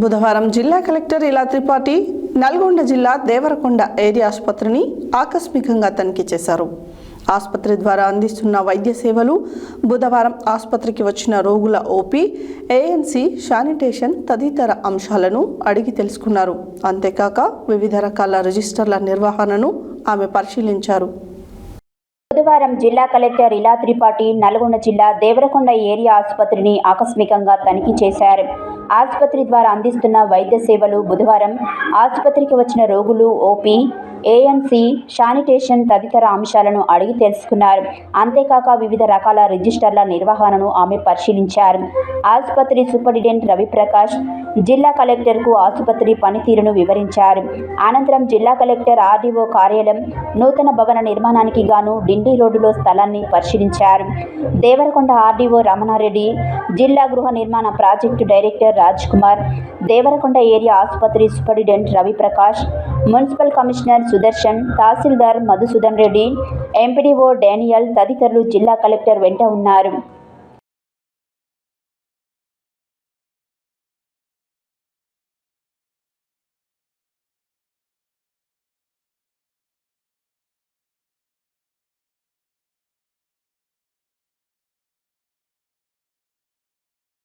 బుధవారం జిల్లా కలెక్టర్ ఇలా త్రిపాఠి నల్గొండ జిల్లా దేవరకొండ ఏరియా ఆసుపత్రిని ఆకస్మికంగా తనిఖీ చేశారు. ఆసుపత్రి ద్వారా అందిస్తున్న వైద్య సేవలు, బుధవారం ఆసుపత్రికి వచ్చిన రోగుల ఓపీ, ఏఎన్సీ, శానిటేషన్ తదితర అంశాలను అడిగి తెలుసుకున్నారు. అంతేకాక వివిధ రకాల రిజిస్టర్ల నిర్వహణను ఆమె పరిశీలించారు. బుధవారం జిల్లా కలెక్టర్ ఇలా త్రిపాఠి నల్గొండ జిల్లా దేవరకొండ ఏరియా ఆసుపత్రిని ఆకస్మికంగా తనిఖీ చేశారు. ఆసుపత్రి ద్వారా అందిస్తున్న వైద్య సేవలు, బుధవారం ఆసుపత్రికి వచ్చిన రోగులు ఓపీ, ఏఎన్సీ, శానిటేషన్ తదితర అంశాలను అడిగి తెలుసుకున్నారు. అంతేకాక వివిధ రకాల రిజిస్టర్ల నిర్వహణను ఆమె పరిశీలించారు. ఆసుపత్రి సూపరింటెండెంట్ రవిప్రకాష్ జిల్లా కలెక్టర్కు ఆసుపత్రి పనితీరును వివరించారు. అనంతరం జిల్లా కలెక్టర్ ఆర్డీఓ కార్యాలయం నూతన భవన నిర్మాణానికి గాను డిండి రోడ్డులో స్థలాన్ని పరిశీలించారు. దేవరకొండ ఆర్డీఓ రమణారెడ్డి, జిల్లా గృహ నిర్మాణ project director Raj Kumar, Devarakonda area ఆసుపత్రి superintendent Raviprakash, municipal commissioner Sudarshan, తహసీల్దార్ మధుసూదన్ రెడ్డి, ఎంపీడీఓ డానియల్ తదితరులు జిల్లా కలెక్టర్ వెంట ఉన్నారు.